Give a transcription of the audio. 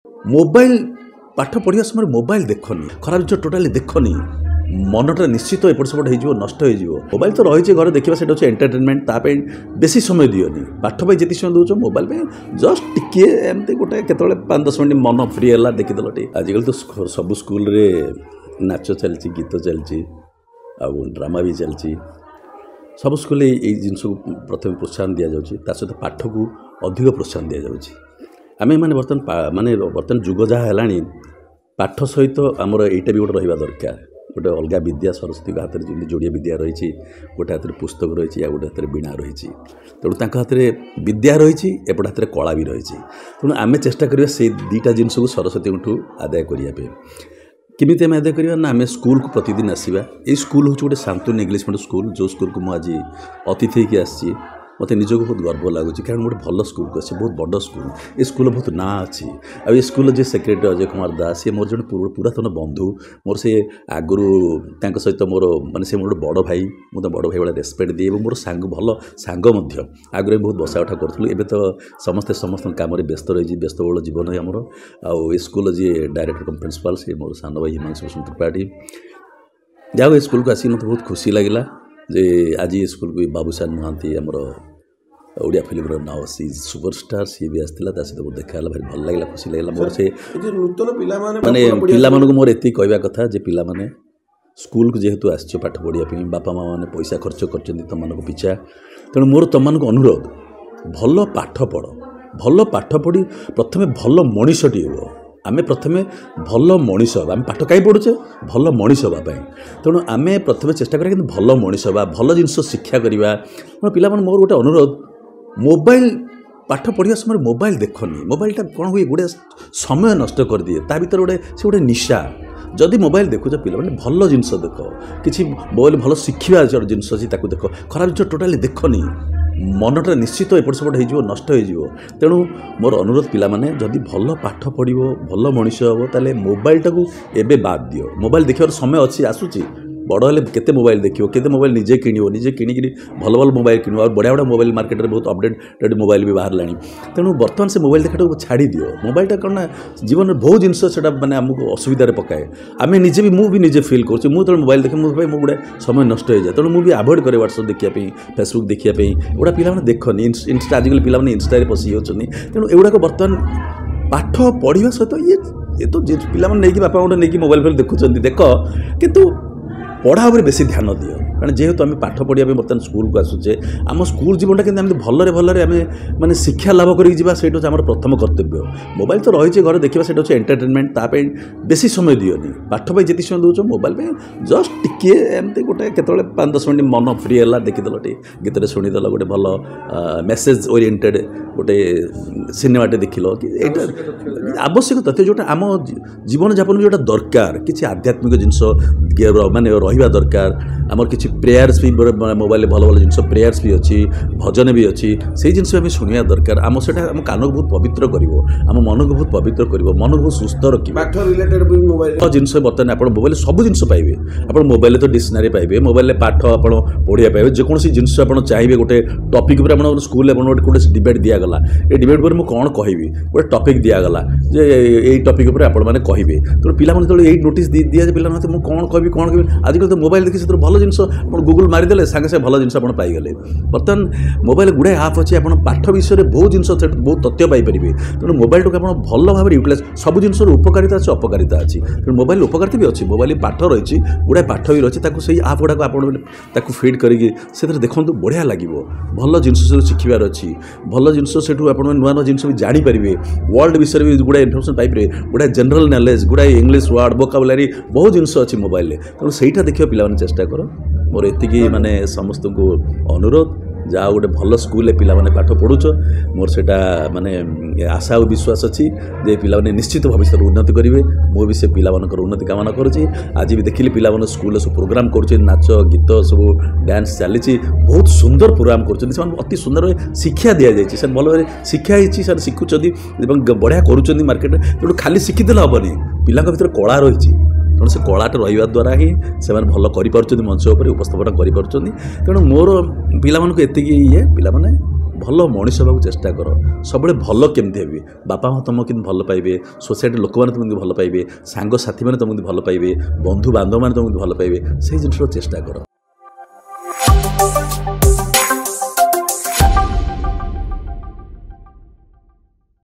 mobile पाठ पढ़िया समय मोबाइल देखनी खराब जिन टोटाली देखनी मनटा निश्चित एपट सेपट हो नष्ट हो मोबाइल तो रही घर देखा से एंटरटेनमेंट ताप बेसी समय दियोनी पाठ पर जी समय दौर मोबाइल में जस्ट टिके एमती गोटे के 5-10 मिनट मन फ्री है देखीदेल टे आजिकल तो सब स्कूल रे नाच चलती गीत चलती आ ड्रामा भी चलती सब स्कूल ये जिनस प्रथम प्रोत्साहन दि जाता सहित पाठ को अधिक प्रोत्साहन दि जाऊँगी आम मैंने बर्तमान जुग जहाँ है पाठ सहित आमर यहीटा भी गोटे रहा दरकार गोटे अलग विद्या सरस्वती हाथ में जमी जोड़िया विद्या रही गोटे हाथ में पुस्तक रही गोटे हाथ में बीणा रही तेणु हाथ में विद्या रही एपट हाथ में कला भी रही तेणु आम चेष्टा करिया से दीटा जिनस को सरस्वती आदाय करने केमी आम आदाय करवा ना आम स्कूल को प्रतिदिन आसवा ये स्कूल हूँ गोटे शांतनु इंग्लिश मीडियम स्कूल जो स्कूल को मुझे अतिथि होकर आसी मत निजक बहुत गर्व लगुच कारण गोटे भल स्कूल को आसी बहुत बड़ स्कूल ये स्कूल बहुत ना अच्छी आ ये स्कूल जे सेक्रेटरी अजय कुमार दास सी मोर जो पुरातन बंधु मोर से आगुरी सहित मोर मानते से मोर बड़ भाई मुझे बड़ भाई भाई रेस्पेक्ट दिए मोर सांग भल सांग आगुरी बहुत बसा उठा करूँ एवं तो समस्ते समस्त कम व्यस्त रही व्यस्तबहुल जीवन आमर आउ स्कूल जी डायरेक्टर कम प्रिंसिपाल सी मोर सान भाई हिमांशु त्रिपाठी जाओ ये स्कूल को आसिक मत बहुत खुशी लगे जे आज ये स्कूल को बाबूसान महांती आमर ओडिया फिल्म नाव सी सुपरस्टार सी भी आसाला सहित मोर देखा भाई भल लगे खुशी लगे मोर से नूतन माने पिला मोर एति कहवा कथा जे पिला माने स्कूल को जेहेतु आस पाठ पढ़ाई बापा माँ मैंने पैसा खर्च कर तुम मान पिछा तेणु मोर तुम अनुरोध भल पाठ पढ़ भल पाठ पढ़ी प्रथमे भल मनीषटी हो आमे प्रथमे भल मनीष हाँ आम पाठ कहीं पढ़ुचे भल मनीष हाँपाई तेणु आम प्रथमे चेष्टा करें कि भल मनीष हाँ भल जिनस शिक्षा करवा पिला मोर गोटे अनुरोध मोबाइल पाठ पढ़िया समय मोबाइल देखनी मोबाइलटा कौन हुए गोटे समय नष्ट कर दिए ता भर गोटे से गोटे निशा जदि मोबाइल देखुच पिला मैंने भल जिनस देख कि मोबाइल भल शिखा जिनस अच्छी देख खराब जिन टोटाली देखनी मनटा निश्चित एपट सेपट हो नष्ट हो तेणु मोर अनुरोध पिला माने जदि भल पाठ पढ़ो भल मनीष हम ताले मोबाइल टाक एबे बाद दियो मोबाइल देखार समय अच्छी आसूची बड़ हेल्ले केते मोबाइल देखियो केते मोबाइल निजे किणव निजे किणिकी भल भल मोबाइल किणव और बढ़िया बढ़िया मोबाइल मार्केट में बहुत अपडेटेड मोबाइल भी बाहर लानी तेणु बर्तमान से मोबाइल देखाटा छाड़ी दियो मोबाइलटा कौन ना जीवन में बहुत जिनस से मैंने आमको असुविधा पकाए आम निजे भी मुझे निजे फिल करूँ मुझे मोबाइल देखे मुझे भाई गोटे समय नष्ट हो जाए तेणु मुझे आभोड करे व्हाट्सअप देखापी फेसबुक देखापी एगुड़ा पिला देखनी इंस्टा आजिकल पिला इंस्टा पशि जाऊँ तेणु एगुड़ाक बर्तमान पाठ पढ़ा सहित ये तो पिला नहीं बापा गोटे नहीं मोबाइल फिल देखुं देख कितु पढ़ा उपर बेसी ध्यान दियो कारण जेहेतु आम पाठ पढ़िया बर्तमान स्कूल को आसूचे आम स्कूल जीवनटा कि भलरे भलरे आम माने शिक्षा लाभ करा आम प्रथम कर्तव्य मोबाइल तो रही घर देखा से एंटरटेनमेंट ताप बेसी समय दियोनी पाठ पर जी समय दौर मोबाइल में जस्ट टिके एमती गोटे के 5-10 मिनट मन फ्री है देखीदेल टे गीत शुणीदेल गोटे भल मेसेज ओरिएंटेड गोटे सिनेमाटे देख लो कि आवश्यक तथ्य जोटा आम जीवन यापन जोटा दरकार किसी आध्यात्मिक जिनस माने रहा दरकार आमर किसी प्रेयर्स भी मोबाइल भल भल जिन प्रेयर्स भी अच्छी भजन भी अच्छी से जिन आम शुणा दरकार आम से आम कान को बहुत पवित्र कर आम मन को बहुत पवित्र कर मन को बहुत सुस्थ रखा जिन बर्तमान आप मोबाइल सब जिन पाइबे आप मोबाइल तो डिक्शनरी पाइबे मोबाइल पाठ आप पढ़िया पाइबे जेकोसी जिन चाहिए गोटे टॉपिक पर स्कूल गोटे डिबेट दिगला ये डिबेट पर मुझे कौन कहि गोटे टॉपिक दिगला जे यही टॉपिक पर आप कहे तो पिला जो यही नोटिस दि जाए पिला मुझे कौन कहि आजकल तो मोबाइल देखिए से भल जिन गूगल मारिदेले सागे सागे भल जिन पाइगले बर्तमान मोबाइल गुड़ाए आप अच्छे आप पाठ विषय में बहुत जिन बहुत तथ्य पाइपर तेणु मोबाइल टाक भल भाव यूटिलाइज सब जिन उपकारिता अच्छी अपकारिता अच्छी तेणु मोबाइल उपकारिता भी अच्छी मोबाइल पाठ रही गुड़ाए पाठ भी रही से आप गुड़ाक आप फिड करके देखो बढ़िया लगे भल जिन शिखार अच्छी भल जिन से नुआ नुआ जिन भी जानीपारे वर्ल्ड विषय भी गुड़ाए इनफर्मेशन पाइपर गुड़ाए जनरल नॉलेज गुड़ाए इंग्लिश वर्ड वोकाबुलारी बहुत जिन अच्छी मोबाइल तेणु सहीटा देखिए पिला चेष्टा कर मोर एति माने समस्त को अनुरोध जहाँ गोटे भल स्कूल पिला माने पाठ पढ़ुच मोर सेटा माने आशा और विश्वास अच्छी जे पिला माने निश्चित भविष्य उन्नति करेंगे मु भी से पिला मानकर उन्नति कामना करुँची आज भी देखिली पिला माने स्कूल सब प्रोग्राम कर नाच गीत सब डांस चली बहुत सुंदर प्रोग्राम कर अति सुंदर शिक्षा दि जाए से भल भाव शिक्षा होती शिखुंट बढ़िया करुँच मार्केट तेणु खाली शिखिदेले हेनी पिला भर कला रही तेणु से कलाटे रहा द्वारा ही से भल कर मंच उपर उपस्थापन कर तेणु मोर पिला एति ये पिला ଭଲ ମଣିଷ ହେବାକୁ ଚେଷ୍ଟା କର ସବୁବେଳେ ଭଲ କେମିତି ହେବେ ବାପା ମା ତୁମକୁ କେମିତି ଭଲ ପାଇବେ ସୋସାଇଟି ଲୋକମାନେ ତୁମକୁ ଭଲ ପାଇବେ ସାଙ୍ଗସାଥିମାନେ ତୁମକୁ ଭଲ ପାଇବେ ବନ୍ଧୁବାନ୍ଧବମାନେ ତୁମକୁ ଭଲ ପାଇବେ ସେଇ ଜିନିଷର ଚେଷ୍ଟା କର